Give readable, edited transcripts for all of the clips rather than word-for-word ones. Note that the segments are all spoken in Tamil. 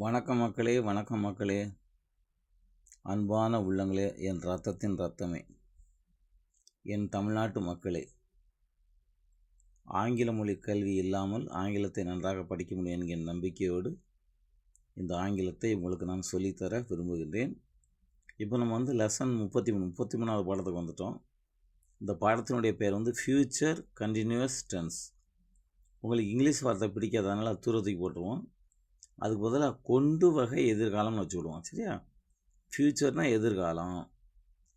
வணக்கம் மக்களே, வணக்கம் மக்களே, அன்பான உள்ளங்களே, என் இரத்தத்தின் இரத்தமே, என் தமிழ்நாட்டு மக்களே. ஆங்கில மொழி கல்வி இல்லாமல் ஆங்கிலத்தை நன்றாக படிக்க முடியும் என்கிற நம்பிக்கையோடு இந்த ஆங்கிலத்தை உங்களுக்கு நான் சொல்லித்தர விரும்புகின்றேன். இப்போ நம்ம லெசன் 33வது பாடத்துக்கு வந்துட்டோம். இந்த பாடத்தினுடைய பேர் ஃப்யூச்சர் கண்டினியூஸ் டென்ஸ். உங்களுக்கு இங்கிலீஷ் வார்த்தை பிடிக்காதனால அது தூரத்துக்கு போட்டுருவோம். அதுக்கு பதிலாக கொண்டு வகை எதிர்காலம்னு வச்சுக்கிடுவோம். சரியா? ஃப்யூச்சர்னால் எதிர்காலம்,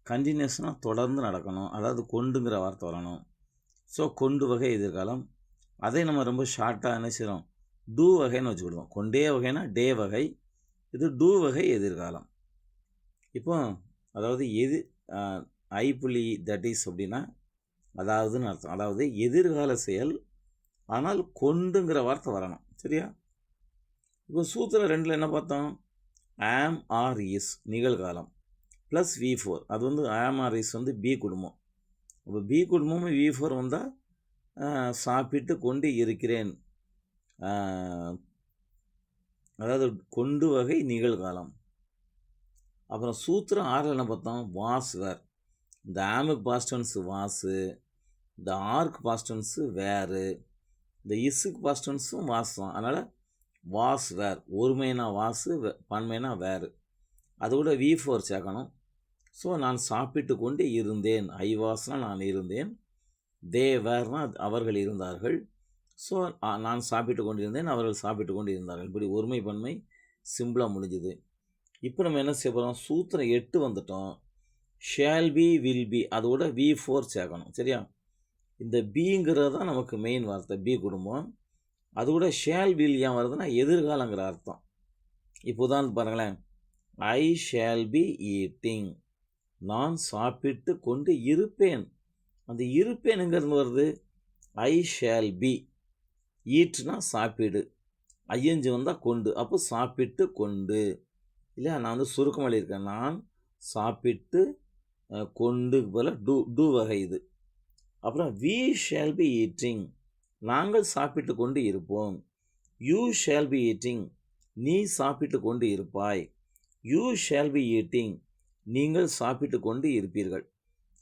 கண்டினியூஸ்னால் தொடர்ந்து நடக்கணும், அதாவது கொண்டுங்கிற வார்த்தை வரணும். ஸோ கொண்டு வகை எதிர்காலம். அதை நம்ம ரொம்ப ஷார்ட்டாக என்ன செய்கிறோம், டூ வகைன்னு வச்சுக்கிடுவோம். கொண்டே வகைனா டே வகை, இது டூ வகை எதிர்காலம். இப்போ அதாவது ஐப்புள்ளி தட் இஸ் அப்படின்னா அதாவதுன்னு அர்த்தம். அதாவது எதிர்கால செயல், ஆனால் கொண்டுங்கிற வார்த்தை வரணும். சரியா? இப்போ சூத்திரம் 2ல் என்ன பார்த்தோம், ஆம் ஆர் இஸ் நிகழ்காலம் ப்ளஸ் V4. அது ஆம் ஆர் இஸ் பி குடும்பம். இப்போ பி குடும்பமும் V4 வந்தால் சாப்பிட்டு கொண்டு இருக்கிறேன், அதாவது கொண்டு வகை நிகழ்காலம். அப்புறம் சூத்திரம் 6ல் என்ன பார்த்தோம், வாஸ் வேர். இந்த ஆமுக்கு பாஸ்டன்ஸு வாஸு, இந்த ஆர்க்கு பாஸ்டன்ஸு வேறு, இந்த இஸ்ஸுக்கு பாஸ்டன்ஸும் வாஸ் தான். அதனால் வாஸ் வேர், ஒருமைனா வாஸு, பன்மைனா வேறு. அதோட V4 சேர்க்கணும். ஸோ நான் சாப்பிட்டு கொண்டு இருந்தேன், ஐ வாஸ்னால் நான் இருந்தேன், தே வேர்னால் அவர்கள் இருந்தார்கள். ஸோ நான் சாப்பிட்டு கொண்டு இருந்தேன், அவர்கள் சாப்பிட்டு கொண்டு இருந்தார்கள். இப்படி ஒருமை பன்மை சிம்பிளாக முடிஞ்சுது. இப்போ நம்ம என்ன செய்ய போகிறோம், சூத்திரம் 8 வந்துட்டோம். ஷேல் பி, வில் பி, அதோட V4 சேர்க்கணும். சரியா? இந்த பிங்கிறது தான் நமக்கு மெயின் வார்த்தை, பி குடும்பம். அதோட ஷேல் வில் ஏன் வருதுன்னா எதிர்காலங்கிற அர்த்தம். இப்போ தான் பாருங்களேன், ஐ ஷேல் பி ஈட்டிங், நான் சாப்பிட்டு கொண்டு இருப்பேன். அந்த இருப்பேனுங்கிறது வருது ஐ ஷேல் பி. ஈட்னா சாப்பிடு, ஐயஞ்சு வந்தால் கொண்டு, அப்போ சாப்பிட்டு கொண்டு. இல்லையா? நான் சுருக்கம் எழுதியிருக்கேன், நான் சாப்பிட்டு கொண்டு போல டூ வகை இது. அப்புறம் வி ஷேல் பி ஈட்டிங், நாங்கள் சாப்பிட்டு கொண்டு இருப்போம். யூ ஷேல் பி ஈட்டிங், நீ சாப்பிட்டு கொண்டு இருப்பாய். யூ ஷேல் பி ஈட்டிங், நீங்கள் சாப்பிட்டு கொண்டு இருப்பீர்கள்.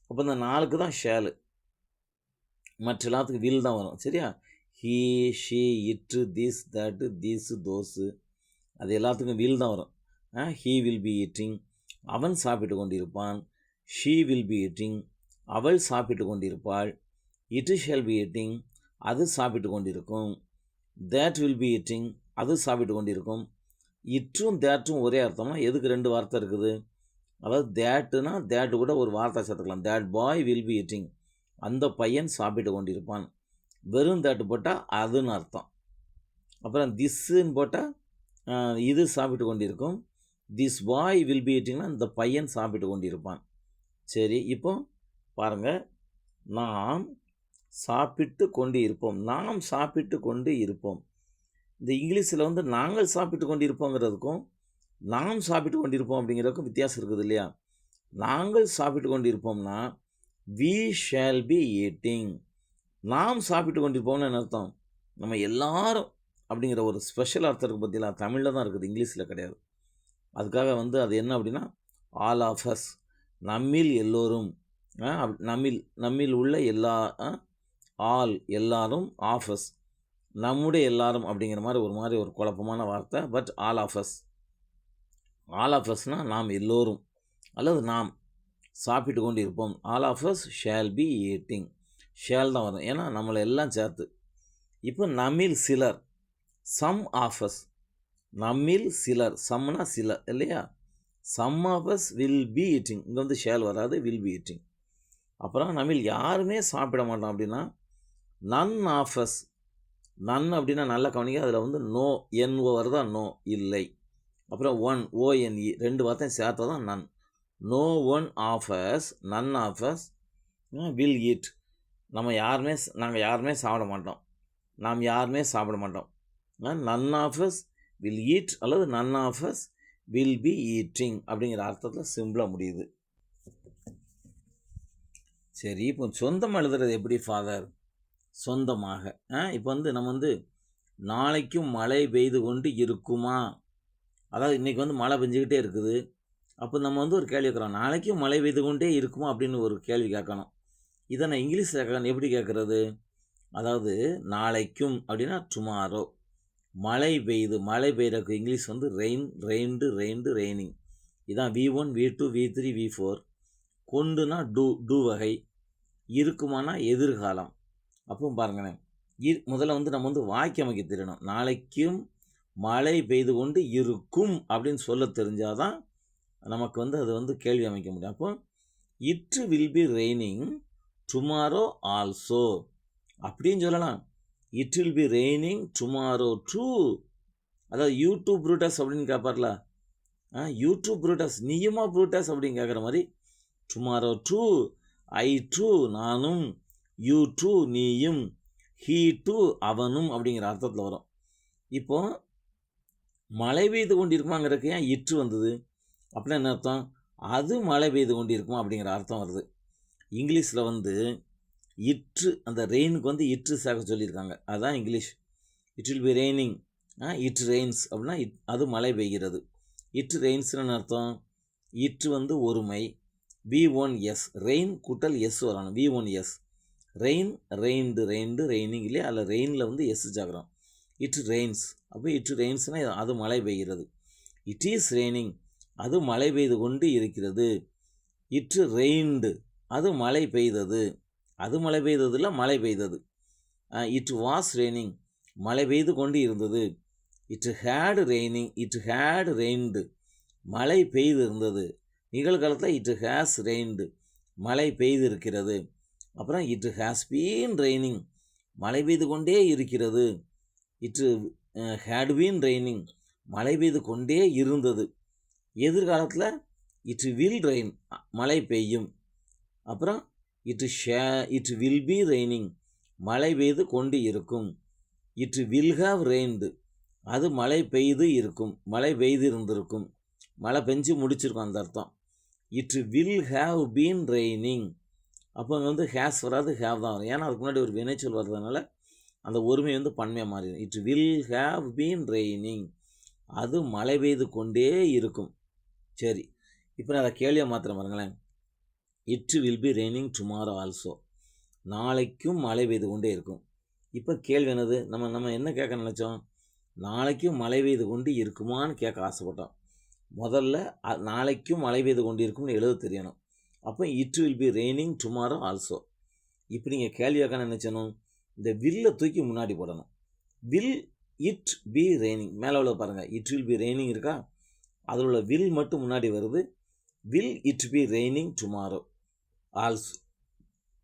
அப்போ இந்த 4க்கு தான் ஷேலு, மற்ற எல்லாத்துக்கு வில் தான் வரும். சரியா? ஹீ, ஷீ, இட்டு, திஸ், தட்டு, தீஸு, தோஸு, அது எல்லாத்துக்கும் வில் தான் வரும். ஹீ வில் பி ஈட்டிங், அவன் சாப்பிட்டு கொண்டு இருப்பான். ஷீ வில் பி ஈட்டிங், அவள் சாப்பிட்டு கொண்டிருப்பாள். இட் ஷேல் பி ஈட்டிங், அது சாப்பிட்டு கொண்டிருக்கும். தேட் வில் பி ஈட்டிங், அது சாப்பிட்டு கொண்டிருக்கும். இற்றும் தேட்டும் ஒரே அர்த்தம்னா எதுக்கு 2 வார்த்தை இருக்குது? அதாவது தேட்டுனா தேட்டு கூட ஒரு வார்த்தை சேர்த்துக்கலாம். That bye will be eating, அந்த பையன் சாப்பிட்டு கொண்டிருப்பான். வெறும் தேட்டு போட்டால் அதுன்னு அர்த்தம். அப்புறம் திஸ்ன்னு போட்டால் இது சாப்பிட்டு கொண்டிருக்கும். திஸ் பாய் வில் பி ஈட்டிங்னா இந்த பையன் சாப்பிட்டு கொண்டிருப்பான். சரி, இப்போ பாருங்கள், நாம் சாப்பிட்டு கொண்டு இருப்போம், நாம் சாப்பிட்டு கொண்டு இருப்போம். இந்த இங்கிலீஷில் நாங்கள் சாப்பிட்டு கொண்டு இருப்போங்கிறதுக்கும் நாம் சாப்பிட்டு கொண்டு இருப்போம் அப்படிங்கிறதுக்கும் வித்தியாசம் இருக்குது இல்லையா? நாங்கள் சாப்பிட்டு கொண்டு இருப்போம்னா வி ஷேல் பி ஈட்டிங். நாம் சாப்பிட்டு கொண்டு இருப்போம்னு என்ன அர்த்தம், நம்ம எல்லாரும் அப்படிங்கிற ஒரு ஸ்பெஷல் அர்த்தம் இருக்குது. பற்றியில தமிழில் தான் இருக்குது, இங்கிலீஷில் கிடையாது. அதுக்காக அது என்ன அப்படின்னா ஆல் ஆஃப் அஸ், நம்மில் எல்லோரும், நம்மில் உள்ள எல்லா, ஆல் எல்லாரும், ஆஃபஸ் நம்முடைய எல்லாரும் அப்படிங்கிற மாதிரி ஒரு குழப்பமான வார்த்தை. But all of us, all of அஸ்னால் நாம் எல்லோரும் அல்லது நாம் சாப்பிட்டு கொண்டு இருப்போம். All of us shall be eating, shall தான் வரும், ஏன்னா நம்மளை எல்லாம் சேர்த்து. இப்போ நம்மில் சிலர், சம் ஆஃப் அஸ், நம்மில் சிலர், சம்னா சிலர் இல்லையா? Some of us will be eating, இங்கே ஷேல் வராது, வில் பி ஈட்டிங். அப்புறம் நம்மில் யாருமே சாப்பிட மாட்டோம் அப்படின்னா நன் ஆஃப் அஸ். நன் அப்படின்னா நல்ல கவனிக்க, அதில் நோ, NO வருதா, நோ இல்லை. அப்புறம் ஒன், ONE, 2 வார்த்தையும் சேர்த்தா தான் none. No one of us, none of us will eat, நாங்கள் யாருமே சாப்பிட மாட்டோம், நாம் யாருமே சாப்பிட மாட்டோம். None of us will eat அல்லது none of us will be eating அப்படிங்கிற அர்த்தத்தில் சிம்பிளாக முடியுது. சரி, இப்போ சொந்தம் எழுதுறது எப்படி ஃபாதர்? சொந்தமாக. இப்போ நம்ம நாளைக்கும் மழை பெய்து கொண்டு இருக்குமா அதாவது இன்றைக்கி வந்து மழை பெஞ்சிக்கிட்டே இருக்குது. அப்போ நம்ம வந்து ஒரு கேள்வி கேட்குறோம், நாளைக்கும் மழை பெய்து கொண்டே இருக்குமா அப்படின்னு ஒரு கேள்வி கேட்கணும். இதை நான் இங்கிலீஷில் கேட்கணும், எப்படி கேட்குறது? அதாவது நாளைக்கும் அப்படின்னா டுமாரோ. மழை பெய்யுது, மழை பெய்யறதுக்கு இங்கிலீஷ் வந்து ரெயின், ரெய்னிங். இதான் V1 V2 V3 V4. கொண்டுனா two வகை. இருக்குமானா எதிர்காலம். அப்போ பாருங்களேன், முதல்ல வந்து நம்ம வந்து வாக்கியம் அமைக்க தெரியணும். நாளைக்கும் மழை பெய்து கொண்டு இருக்கும் அப்படின்னு சொல்ல தெரிஞ்சாதான் நமக்கு வந்து அது வந்து கேள்வி அமைக்க முடியும். அப்போ it will be raining tomorrow also அப்படின்னு சொல்லலாம். It will be raining tomorrow too. அதாவது யூடியூப் ப்ரூட்டஸ் அப்படின்னு கேட்பார்ல, யூடியூப் ப்ரூட்டஸ், நீயுமா ப்ரூட்டஸ் அப்படின்னு கேட்குற மாதிரி டுமாரோ டூ, ஐ டூ நானும், யூ டூ நீயும், ஹீ டூ அவனும் அப்படிங்கிற அர்த்தத்தில் வரும். இப்போ மழை பெய்து கொண்டு இருக்குமாங்கிறதுக்கு ஏன் இட்டு வந்தது அப்படின்னா என்ன அர்த்தம்? அது மழை பெய்து கொண்டு இருக்குமா அப்படிங்கிற அர்த்தம் வருது. இங்கிலீஷில் வந்து இற்று, அந்த ரெயினுக்கு வந்து இற்று சேர்க்க சொல்லியிருக்காங்க. அதுதான் English. It will be raining, it Reigns அப்படின்னா அது மழை பெய்கிறது. இட் ரெயின்ஸ்னு அர்த்தம். இற்று வந்து ஒருமை. V1S ரெயின் கூட்டல் எஸ் வரணும். V1S ரெயின், ரெய்னிங் இல்லையா? அதில் ரெயினில் வந்து எஸ் சேர்க்குறோம். இட் ரெயின்ஸ், அப்போ இட் ரெயின்ஸ்னால் அது மழை பெய்கிறது. இட் இஸ் ரெய்னிங், அது மழை பெய்து கொண்டு இருக்கிறது. இட் ரெயின்டு, அது மழை பெய்தது. அது மழை பெய்தது இல்லை, மழை பெய்தது. இட் வாஸ் ரெய்னிங், மழை பெய்து கொண்டு இருந்தது. It had raining, it had reigned, மழை பெய்து இருந்தது. நிகழ்காலத்தில் இட் ஹேஸ் ரெயின்டு, மழை பெய்து இருக்கிறது. அப்புறம் இட் ஹேஸ் பீன் ரெய்னிங், மழை பெய்து கொண்டே இருக்கிறது. இட் ஹேட் பீன் ரெய்னிங், மழை பெய்து கொண்டே இருந்தது. எதிர்காலத்தில் இட் வில் ரெயின், மழை பெய்யும். அப்புறம் இட் வில் பி ரெய்னிங், மழை பெய்து கொண்டு இருக்கும். இட் வில் ஹாவ் ரெயின்டு, அது மழை பெய்து இருக்கும், மழை பெய்து இருந்திருக்கும், மழை பெஞ்சு முடிச்சிருக்கும் அந்த அர்த்தம். It will have been raining, அப்போ அங்கே வந்து ஹேஸ் வராது, ஹேவ் தான் வரும். ஏன்னா அதுக்கு முன்னாடி ஒரு வினைச்சொல் வர்றதுனால அந்த ஒருமை வந்து பன்மையாக மாறிடும். It will have been raining, அது மழை பெய்து கொண்டே இருக்கும். சரி, இப்போ நான் அதை கேள்வியாக மாத்திரம் பாருங்களேன். It will be raining tomorrow also, நாளைக்கும் மழை பெய்து கொண்டே இருக்கும். இப்போ கேள்வி என்னது? நம்ம என்ன கேட்க நினச்சோம்? நாளைக்கும் மழை பெய்து கொண்டு இருக்குமான்னு கேட்க ஆசைப்பட்டோம். முதல்ல நாளைக்கும் மழை பெய்து கொண்டு இருக்கும்னு எழுத தெரியணும். அப்போ it will be raining tomorrow also. இப்போ நீங்கள் கேள்வி கேட்க நினச்சணும், இந்த வில்லை தூக்கி முன்னாடி போடணும். வில் இட் பி ரெய்னிங், மேலே உள்ள பாருங்கள், இட் வில் பி ரெய்னிங் இருக்கா, அதில் உள்ள வில் மட்டும் முன்னாடி வருது. Will it be raining tomorrow also,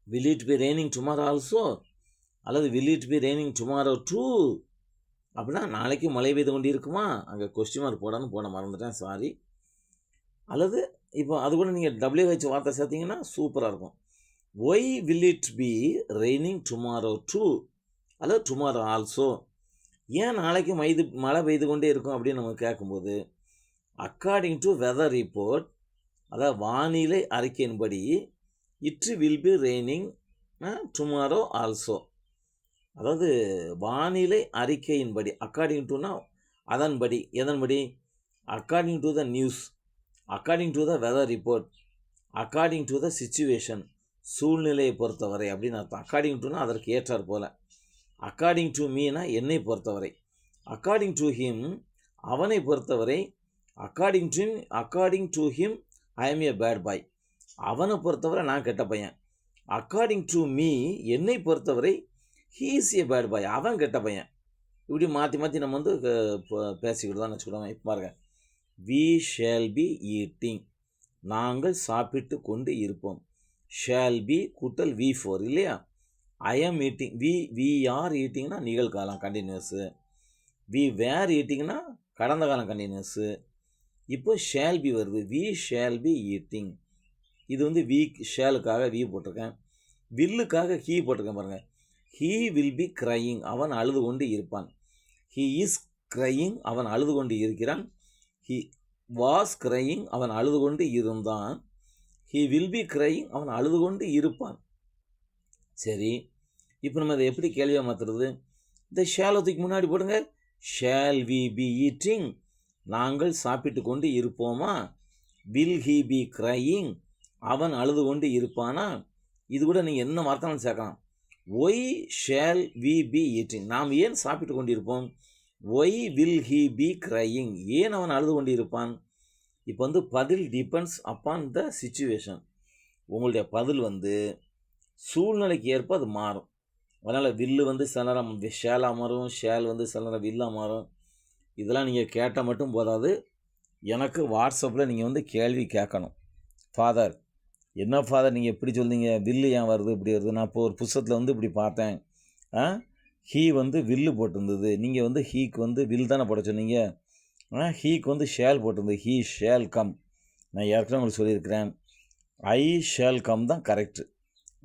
will it be raining tomorrow also, அல்லது will it be raining tomorrow too. அப்படின்னா நாளைக்கு மழை பெய்து கொண்டு இருக்குமா, அங்கே கொஸ்டின் மார்க் போட மறந்துட்டேன், சாரி. அல்லது இப்போ அது கூட நீங்கள் WH வார்த்தை சேர்த்திங்கன்னா சூப்பராக இருக்கும். Why will it be raining tomorrow too, அல்லது டுமாரோ ஆல்சோ. ஏன் நாளைக்கு மழை பெய்து கொண்டே இருக்கும் அப்படின்னு நம்ம கேட்கும்போது, அக்கார்டிங் டு வெதர் ரிப்போர்ட், அதாவது வானிலை அறிக்கையின்படி, it will be raining tomorrow also. அதாவது வானிலை அறிக்கையின்படி, அக்கார்டிங் டுனா அதன்படி, எதன்படி? According to the news, according to the weather report, according to the situation, சூழ்நிலையை பொறுத்தவரை அப்படின்னு அர்த்தம். அக்கார்டிங் டுனா அதற்கு ஏற்றார் போல. அக்கார்டிங் டு மீனா என்னை பொறுத்தவரை, அக்கார்டிங் டு ஹிம் அவனை பொறுத்தவரை, according to him I am a bad boy, அவனை பொறுத்தவரை நான் கெட்ட பையன். அக்கார்டிங் டு மீ என்னை பொறுத்தவரை he is a bad boy, அவன் கெட்ட பையன். இப்படி மாற்றி நம்ம வந்து பேசிக்கிட்டு தான் வச்சுக்கிடுவோம். இப்போ பாருங்க, வி ஷேல் பி ஈட்டிங், நாங்கள் சாப்பிட்டு கொண்டு இருப்போம். ஷேல் பி கூட்டல் V4 இல்லையா? ஐ ஆம் ஈட்டிங், வி ஆர் ஈட்டிங்னா நிகழ்காலம் கண்டினியூஸு, வி வேர் ஈட்டிங்னா கடந்த காலம் கண்டினியூஸு. இப்போ ஷேல் பி வருது, வி ஷேல் பி ஈட்டிங். இது வந்து வி ஷேலுக்காக வி போட்டிருக்கேன், வில்லுக்காக ஹீ போட்டிருக்கேன் பாருங்கள். ஹீ வில் பி க்ரையிங், அவன் அழுது கொண்டு இருப்பான். ஹீ இஸ் க்ரையிங், அவன் அழுது கொண்டு இருக்கிறான். ஹீ வாஸ் க்ரையிங், அவன் அழுது கொண்டு இருந்தான். ஹீ வில் பி க்ரையிங், அவன் அழுது கொண்டு இருப்பான். சரி, இப்போ நம்ம அதை எப்படி கேள்வியாக மாற்றுறது? இந்த ஷேலை தூக்கி முன்னாடி போடுங்க. ஷேல் வி பி ஈட்டிங், நாங்கள் சாப்பிட்டு கொண்டு இருப்போமா? வில் ஹீ பி கிரையிங், அவன் அழுது கொண்டு இருப்பானா? இது கூட நீங்கள் என்ன வார்த்தைனாலும் சேர்க்கலாம். Why shall we be eating, நாம் ஏன் சாப்பிட்டு கொண்டிருப்போம்? Why will he be crying, ஏன் அவன் அழுது கொண்டு இருப்பான்? இப்போ வந்து பதில் டிபெண்ட்ஸ் அப்பான் த சிச்சுவேஷன். உங்களுடைய பதில் வந்து சூழ்நிலைக்கு ஏற்ப அது மாறும். அதனால் வில்லு வந்து சில நேரம் ஷேலாக மாறும், ஷேல் வந்து சில நேரம் வில்லாக மாறும். இதெல்லாம் நீங்கள் கேட்டால் மட்டும் போதாது, எனக்கு வாட்ஸ்அப்பில் நீங்கள் வந்து கேள்வி கேட்கணும். ஃபாதர், என்ன ஃபாதர் நீங்கள் எப்படி சொல்றீங்க, வில்லு ஏன் வருது இப்படி வருது? நான் இப்போ ஒரு புஸ்தகத்தில் வந்து இப்படி பார்த்தேன், ஹீ வந்து வில்லு போட்டிருந்தது, நீங்கள் வந்து ஹீக்கு வந்து வில் தானே போட சொன்னீங்க. ஹீக்கு வந்து ஷேல் போட்டிருந்தது, ஹீ ஷேல் கம். நான் ஏற்கனவே உங்களுக்கு சொல்லியிருக்கிறேன், ஐ ஷேல் கம் தான் கரெக்டு.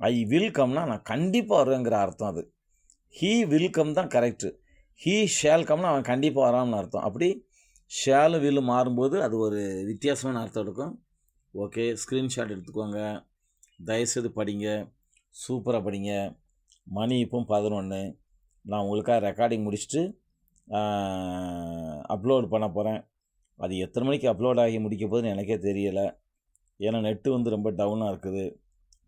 ஐ வில் கம்னா நான் கண்டிப்பாக வருவேங்கிற அர்த்தம். அது ஹீ வில் கம் தான் கரெக்டு. ஹீ ஷேல் கம்னா அவன் கண்டிப்பாக வரான்னு அர்த்தம். அப்படி ஷேலு வில்லு மாறும்போது அது ஒரு வித்தியாசமான அர்த்தம் எடுக்கும். ஓகே, ஸ்க்ரீன்ஷாட் எடுத்துக்கோங்க, தயவுசெய்து படிங்க, சூப்பராக படிங்க. மணி இப்போ 11. நான் உங்களுக்காக ரெக்கார்டிங் முடிச்சுட்டு அப்லோட் பண்ண போகிறேன். அது எத்தனை மணிக்கு அப்லோட் ஆகி முடிக்க போகுதுன்னு எனக்கே தெரியலை. ஏன்னா நெட்டு வந்து ரொம்ப டவுனாக இருக்குது.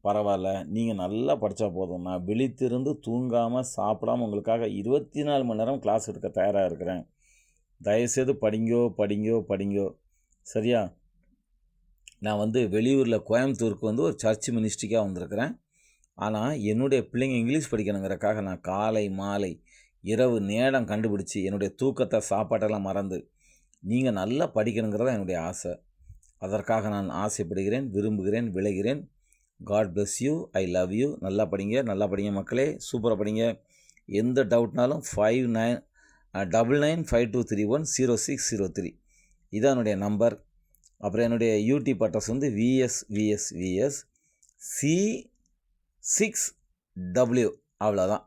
பரவாயில்ல, நீங்கள் நல்லா படித்தா போதும். நான் விழித்திருந்து தூங்காமல் சாப்பிடாமல் உங்களுக்காக 24 மணி நேரம் கிளாஸ் எடுக்க தயாராக இருக்கிறேன். தயவுசெய்து படிங்கோ படிங்கோ படிங்கோ, சரியா? நான் வந்து வெளியூரில் கோயம்புத்தூருக்கு வந்து ஒரு சர்ச் மினிஸ்ட்ரிக்காக வந்திருக்கிறேன். ஆனால் என்னுடைய பிள்ளைங்க இங்கிலீஷ் படிக்கணுங்கிறக்காக நான் காலை மாலை இரவு நேரம் கண்டுபிடிச்சி என்னுடைய தூக்கத்தை சாப்பாட்டெல்லாம் மறந்து நீங்கள் நல்லா படிக்கணுங்கிறதான் என்னுடைய ஆசை. அதற்காக நான் ஆசைப்படுகிறேன், விரும்புகிறேன், விளைகிறேன். God bless you, I love you. நல்லா படிங்க மக்களே, சூப்பராக படிங்க. எந்த டவுட்னாலும் 599952310603 இதான் என்னுடைய நம்பர். அப்புறம் என்னுடைய யூடியூப் அட்ரஸ் வந்து VSVSVS C6W, அவ்வளோதான்.